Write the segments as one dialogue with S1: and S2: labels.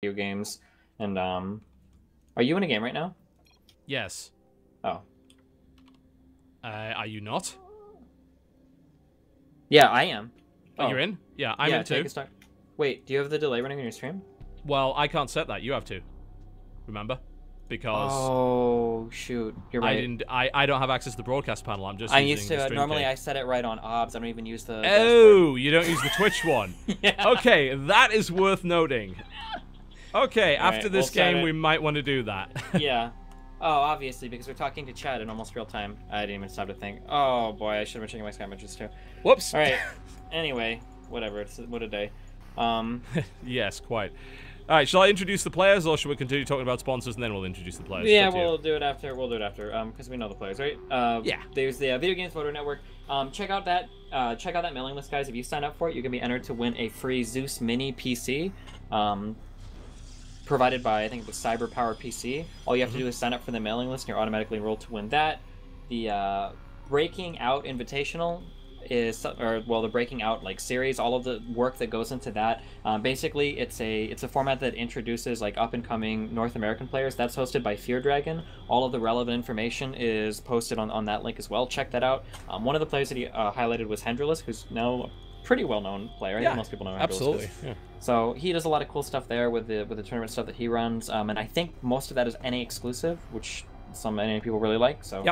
S1: video games. And are you in a game right now?
S2: Yes.
S1: Oh.
S2: Are you not?
S1: Yeah, I am.
S2: Oh. You're in? Yeah, I'm in too.
S1: Wait, do you have the delay running on your stream?
S2: Well, I can't set that. You have to. Remember? Because
S1: oh shoot, you're right.
S2: I don't have access to the broadcast panel. I'm just.
S1: I used to. Normally,
S2: key.
S1: I set it right on OBS. I don't even use the.
S2: Oh, you don't use the Twitch one.
S1: Yeah.
S2: Okay, that is worth noting. Okay,
S1: all
S2: after this game, we might want to do that.
S1: Yeah. Oh, obviously, because we're talking to chat in almost real time. I didn't even stop to think. Oh boy, I should have been checking my Sky images too.
S2: Whoops.
S1: All right. Anyway, whatever. What a day.
S2: Yes, quite. All right, shall I introduce the players, or should we continue talking about sponsors and then we'll introduce the players?
S1: Yeah, we'll do it after. We'll do it after, because we know the players, right?
S2: Yeah.
S1: There's the Video Games Photo Network. Check out that mailing list, guys. If you sign up for it, you can be entered to win a free Zeus Mini PC, provided by I think it was Cyber Power PC. All you have to do is sign up for the mailing list, and you're automatically enrolled to win that. The Breaking Out Invitational is, the Breaking Out like series, all of the work that goes into that. Basically, it's a format that introduces like up and coming North American players. That's hosted by Fear Dragon. All of the relevant information is posted on that link as well. Check that out. One of the players that he highlighted was Hendralus, who's now a pretty well known player. I think most people know Hendralus.
S2: Absolutely. Yeah.
S1: So he does a lot of cool stuff there with the tournament stuff that he runs. And I think most of that is NA exclusive, which some NA people really like. So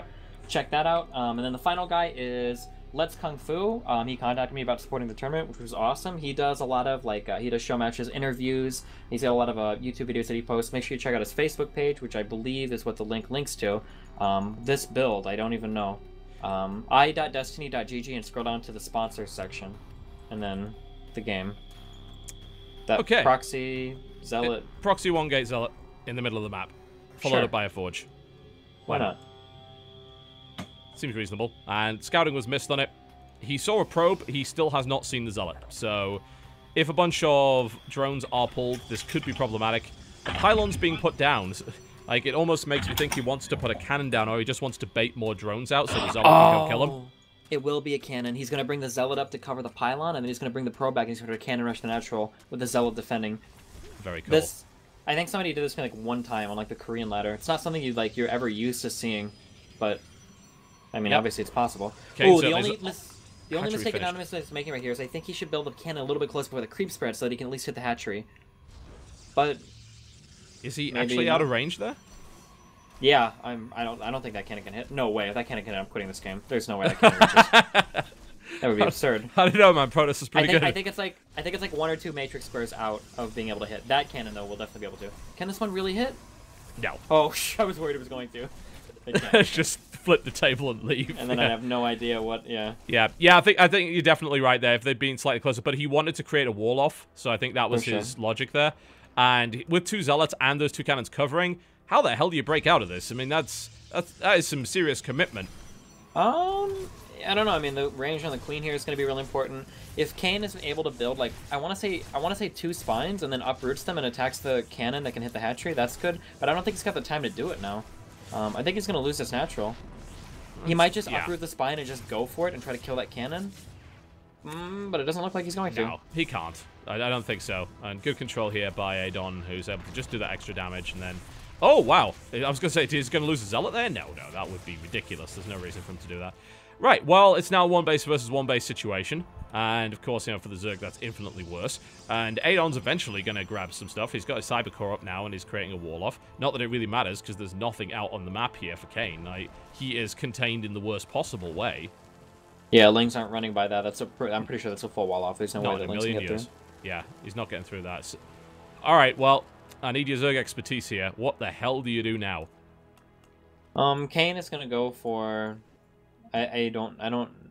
S1: check that out. And then the final guy is Let's Kung Fu. He contacted me about supporting the tournament, which was awesome. He does a lot of he does show matches, interviews. He's got a lot of YouTube videos that he posts. Make sure you check out his Facebook page, which I believe is what the link links to. This build, I don't even know. i.destiny.gg and scroll down to the sponsors section, and then the game. That Proxy Zealot.
S2: Proxy 1 Gate Zealot in the middle of the map, followed up by a Forge.
S1: Why not?
S2: Seems reasonable. And scouting was missed on it. He saw a probe. He still has not seen the Zealot. So if a bunch of drones are pulled, this could be problematic. The pylon's being put down. Like, it almost makes me think he wants to put a cannon down, or he just wants to bait more drones out so the Zealot can come kill him.
S1: It will be a cannon. He's going to bring the Zealot up to cover the pylon, and then he's going to bring the probe back, and he's going to cannon rush the natural with the Zealot defending.
S2: Very cool.
S1: I think somebody did this like one time on like the Korean ladder. It's not something you're ever used to seeing, but I mean, obviously it's possible.
S2: Okay,
S1: so the only mistake Adonminus is making right here is I think he should build the cannon a little bit closer before the creep spread so that he can at least hit the hatchery. But
S2: is he actually out of range there?
S1: Yeah, I don't think that cannon can hit. No way. If that cannon can hit, I'm quitting this game. There's no way that cannon reaches. That would be absurd.
S2: I don't know, man. Protoss is pretty good.
S1: I think it's like 1 or 2 matrix squares out of being able to hit. That cannon though will definitely be able to. Can this one really hit?
S2: No.
S1: Oh, I was worried it was going to.
S2: Just flip the table and leave.
S1: And then I have no idea what. Yeah.
S2: Yeah. I think you're definitely right there. If they'd been slightly closer, but he wanted to create a wall off, so I think that was his logic there. And with 2 zealots and those 2 cannons covering, how the hell do you break out of this? I mean, that is some serious commitment.
S1: I don't know. I mean, the range on the queen here is going to be really important. If Kane is able to build like I want to say 2 spines and then uproots them and attacks the cannon that can hit the hatchery, that's good. But I don't think he's got the time to do it now. I think he's going to lose this natural. He might just uproot the spine and just go for it and try to kill that cannon. But it doesn't look like he's going to.
S2: No, he can't. I don't think so. And good control here by Adon, who's able to just do that extra damage and then. Oh, wow. I was going to say, he's going to lose a Zealot there? No, that would be ridiculous. There's no reason for him to do that. Right, well, it's now 1 base versus 1 base situation. And, of course, for the Zerg, that's infinitely worse. And Adon's eventually going to grab some stuff. He's got his Cyber Core up now, and he's creating a wall off. Not that it really matters, because there's nothing out on the map here for Kane. Like, he is contained in the worst possible way.
S1: Yeah, Lings aren't running by that. I'm pretty sure that's a full wall off. There's no way that Lings can get through.
S2: Yeah, he's not getting through that. So, all right, well, I need your Zerg expertise here. What the hell do you do now?
S1: Kane is going to go for... I don't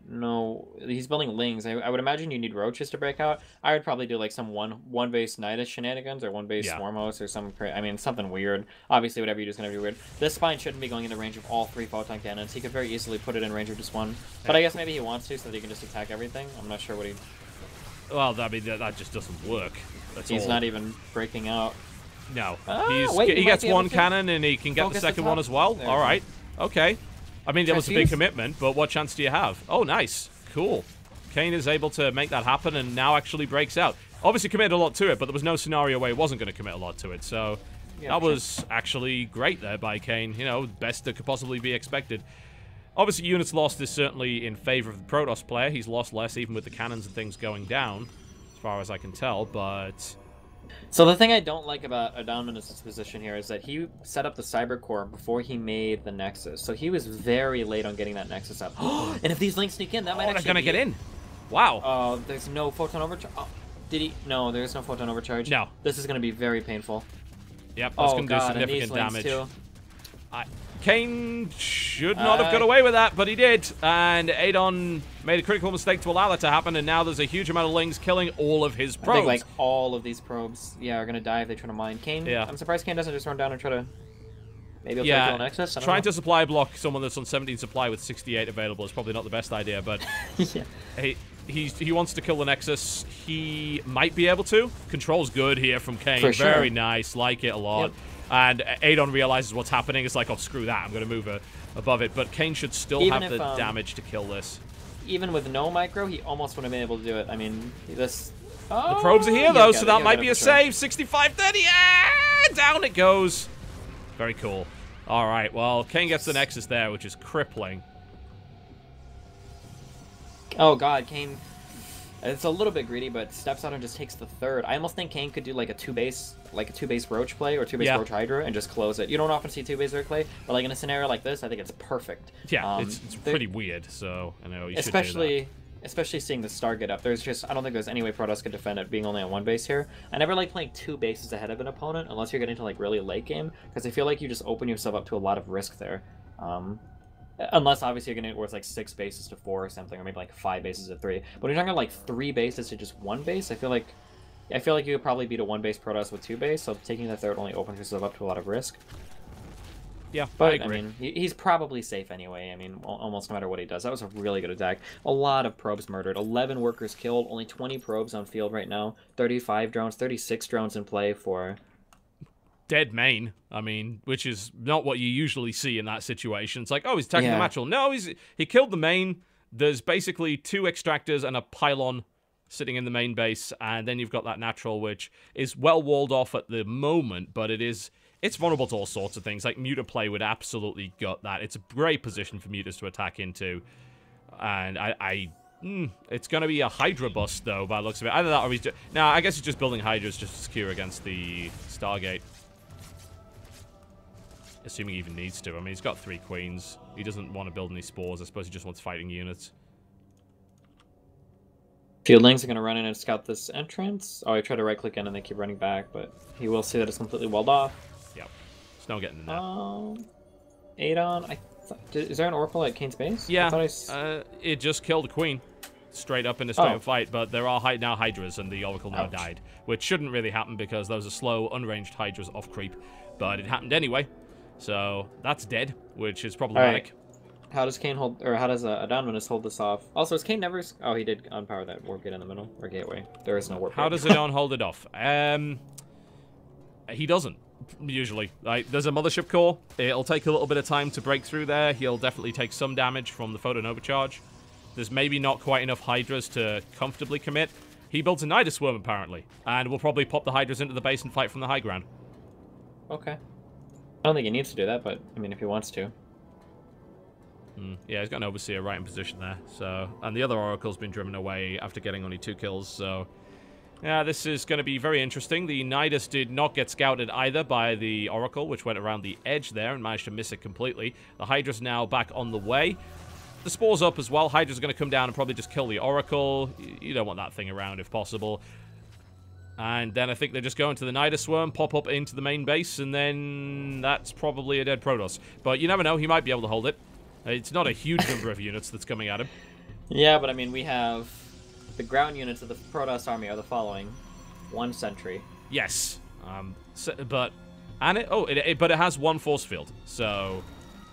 S1: know. He's building Lings. I would imagine you need roaches to break out. I would probably do like some one base Nidus shenanigans or 1 base Swarm host or some. I mean, something weird. Obviously, whatever you do is going to be weird. This spine shouldn't be going into range of all 3 photon cannons. He could very easily put it in range of just 1. But I guess maybe he wants to so that he can just attack everything. I'm not sure what he.
S2: Well, I mean, that just doesn't work.
S1: He's not even breaking out.
S2: No. He gets 1 cannon and he can get the second one as well. All right. Okay. I mean, that was a big commitment, but what chance do you have? Oh, nice. Cool. Kane is able to make that happen and now actually breaks out. obviously committed a lot to it, but there was no scenario where he wasn't going to commit a lot to it. So
S1: Yeah,
S2: that was actually great there by Kane. You know, best that could possibly be expected. Obviously, units lost is certainly in favor of the Protoss player. He's lost less, even with the cannons and things going down, as far as I can tell, but...
S1: So the thing I don't like about Adonminus' position here is that he set up the Cyber Core before he made the Nexus. So he was very late on getting that Nexus up. And if these links sneak in, that might actually
S2: they're going to get in. Wow.
S1: Oh, there's no photon overcharge. Oh, did he? No, there's no photon overcharge.
S2: No.
S1: This is going to be very painful.
S2: Yep, that's going to do significant damage. Kane should not have got away with that, but he did. And Adon made a critical mistake to allow that to happen, and now there's a huge amount of lings killing all of his probes.
S1: I think, like, all of these probes, are going to die if they try to mine. Kane, I'm surprised Kane doesn't just run down and try to... Maybe he'll try to kill an Nexus?
S2: Trying to supply block someone that's on 17 supply with 68 available is probably not the best idea, but... He wants to kill the Nexus. He might be able to. Control's good here from Kane.
S1: For sure.
S2: Very nice. Like it a lot. Yep. And Adon realizes what's happening. It's like, oh, screw that. I'm going to move above it. But Kane should still have the damage to kill this.
S1: Even with no micro, he almost would have been able to do it. I mean, this... Oh,
S2: the probes are here, though, so that might be a save. 65-30. Yeah! Down it goes. Very cool. All right, well, Kane gets the Nexus there, which is crippling.
S1: Oh, God, Kane... It's a little bit greedy, but steps out and just takes the third. I almost think Kane could do like a two-base Roach play or two-base Roach Hydra and just close it. You don't often see two-base Roach play, but like in a scenario like this, I think it's perfect.
S2: Yeah, it's pretty weird, so I know you should
S1: do that. Especially seeing the star get up. I don't think there's any way Protoss could defend it being only on one base here. I never like playing two bases ahead of an opponent unless you're getting to like really late game, because I feel like you just open yourself up to a lot of risk there. Unless, obviously, you're going to where it's like 6 bases to 4 or something, or maybe like 5 bases to 3. But when you're talking like 3 bases to just 1 base, I feel like you could probably beat a 1 base Protoss with 2 base, so taking the third only opens yourself up to a lot of risk.
S2: Yeah,
S1: but
S2: I agree.
S1: I mean, he's probably safe anyway. I mean, almost no matter what he does. That was a really good attack. A lot of probes murdered. 11 workers killed. Only 20 probes on field right now. 35 drones, 36 drones in play for...
S2: dead main, I mean, which is not what you usually see in that situation. It's like, oh, he's attacking the Matchel. No, he killed the main. There's basically 2 extractors and a pylon sitting in the main base, and then you've got that natural, which is well walled off at the moment, but it's vulnerable to all sorts of things. Like, Muta play would absolutely gut that. It's a great position for Mutas to attack into, and it's going to be a Hydra bust, though, by the looks of it. Either that or he's just... Nah, I guess he's just building Hydras just to secure against the Stargate. Assuming he even needs to. I mean, he's got 3 queens. He doesn't want to build any spores. I suppose he just wants fighting units.
S1: Fieldlings are going to run in and scout this entrance. Oh, I try to right-click in and they keep running back, but he will see that it's completely walled off.
S2: Yep. There's no getting in there.
S1: Adon, is there an Oracle at Kane's base?
S2: Yeah. It just killed a queen. Straight up in a straight-up fight, but there are now Hydras, and the Oracle now died. Which shouldn't really happen because those are slow, unranged Hydras off creep. But it happened anyway. So that's dead, which is problematic.
S1: Right. How does Kane hold, or how does Adonminus hold this off? Also, is Kane never? Oh, he did unpower that warp gate in the middle or gateway. There is no warp.
S2: How does Adon hold it off? He doesn't usually. Like, there's a mothership core. It'll take a little bit of time to break through there. He'll definitely take some damage from the photon overcharge. There's maybe not quite enough Hydras to comfortably commit. He builds a Nidus Swarm apparently, and will probably pop the Hydras into the base and fight from the high ground.
S1: Okay. I don't think he needs to do that, but, I mean, if he wants to.
S2: Yeah, he's got an Overseer right in position there. So, and the other Oracle's been driven away after getting only 2 kills, so... Yeah, this is going to be very interesting. The Nidus did not get scouted either by the Oracle, which went around the edge there and managed to miss it completely. The Hydra's now back on the way. The Spore's up as well. Hydra's going to come down and probably just kill the Oracle. You don't want that thing around if possible. And then I think they're just going to the Nidus Swarm, pop up into the main base, and then that's probably a dead Protoss. But you never know, he might be able to hold it. It's not a huge number of units that's coming at him.
S1: Yeah, but I mean, we have... The ground units of the Protoss army are the following. 1 sentry.
S2: Yes. But it has 1 force field, so...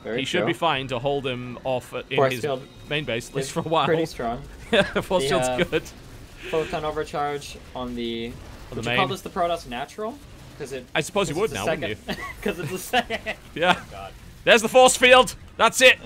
S2: He should be fine to hold him off in his main base, at least for a while.
S1: Pretty strong.
S2: Force field's good.
S1: Photon overcharge on the... Would you call this the Protoss natural?
S2: I suppose you would now, wouldn't you?
S1: Because it's the second.
S2: Yeah.
S1: Oh, God.
S2: There's the force field. That's it.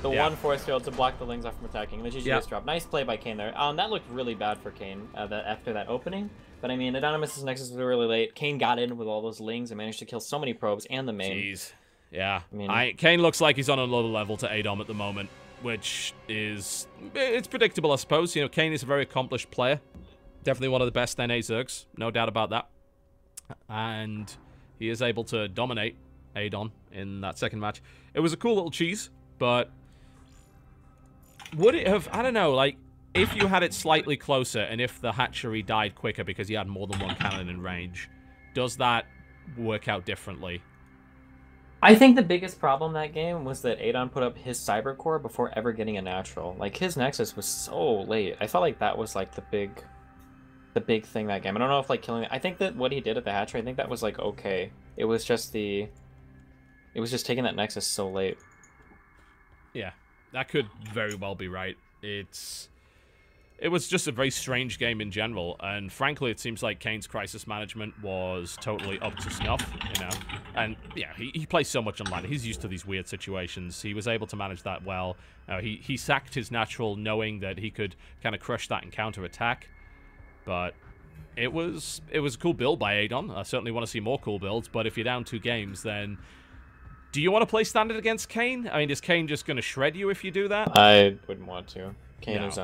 S1: The one force field to block the Lings off from attacking. The GGS drop. Nice play by Kane there. That looked really bad for Kane after that opening. But I mean, Adonminus' Nexus was really late. Kane got in with all those Lings and managed to kill so many probes and the main.
S2: Jeez. Yeah.
S1: I mean,
S2: Kane looks like he's on another level to Adom at the moment, which is... It's predictable, I suppose. You know, Kane is a very accomplished player. Definitely one of the best NMrUUGs. No doubt about that. And he is able to dominate Adon in that second match. It was a cool little cheese, but would it have, I don't know, like, if you had it slightly closer and if the hatchery died quicker because he had more than one cannon in range, does that work out differently?
S1: I think the biggest problem that game was that Adon put up his Cyber Core before ever getting a natural. Like, his Nexus was so late. I felt like that was, like, the big thing that game. I don't know if, like, killing... I think that what he did at the hatchery, I think that was, like, okay. It was just the... It was just taking that Nexus so late.
S2: Yeah, that could very well be right. It was just a very strange game in general, and frankly, it seems like Kane's crisis management was totally up to snuff, you know? And, yeah, he plays so much online. He's used to these weird situations. He was able to manage that well. He sacked his natural knowing that he could kind of crush that and counter-attack, but... It was a cool build by Adon. I certainly want to see more cool builds, but if you're down 2 games, then... Do you want to play standard against Kane? I mean, is Kane just going to shred you if you do that?
S1: I wouldn't want to. Kane is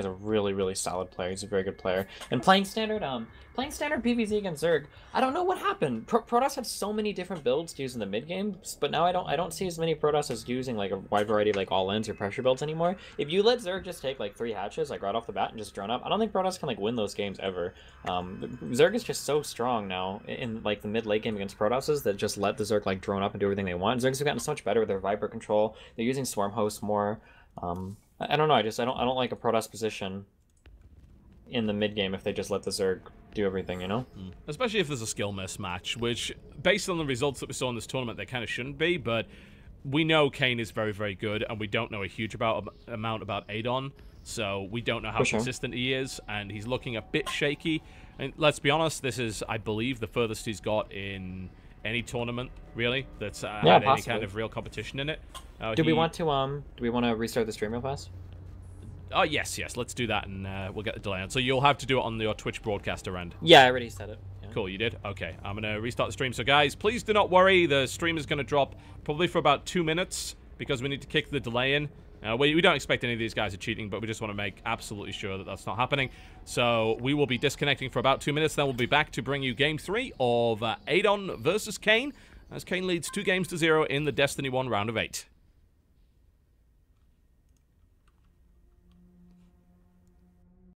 S1: a really, really solid player. He's a very good player. And playing standard PvZ against Zerg, I don't know what happened. Protoss had so many different builds to use in the mid game, but now I don't see as many Protoss as using like a wide variety of like all-ins or pressure builds anymore. If you let Zerg just take like 3 hatches like right off the bat and just drone up, I don't think Protoss can like win those games ever. Zerg is just so strong now in like the mid late game against Protosses that just let the Zerg like drone up and do everything they want. Zergs have gotten so much better with their Viper control. They're using Swarm Hosts more. I don't know. I don't like a Protoss position in the mid game if they just let the Zerg do everything, you know?
S2: Especially if there's a skill mismatch, which, based on the results that we saw in this tournament, they kind of shouldn't be, but we know Kane is very, very good, and we don't know a huge amount about Adon, so we don't know how consistent he is, and he's looking a bit shaky. And let's be honest, this is, I believe, the furthest he's got in any tournament, really, that's had any kind of real competition in it.
S1: Do we want to restart the stream real fast?
S2: Oh, yes, let's do that, and we'll get the delay on. So you'll have to do it on your Twitch broadcaster end.
S1: Yeah, I already said it. Yeah.
S2: Cool, you did? Okay, I'm going to restart the stream. So, guys, please do not worry. The stream is going to drop probably for about 2 minutes because we need to kick the delay in. We don't expect any of these guys are cheating, but we just want to make absolutely sure that that's not happening. So we will be disconnecting for about 2 minutes. Then we'll be back to bring you Game 3 of Adon versus Kane, as Kane leads 2 games to 0 in the Destiny 1 round of 8.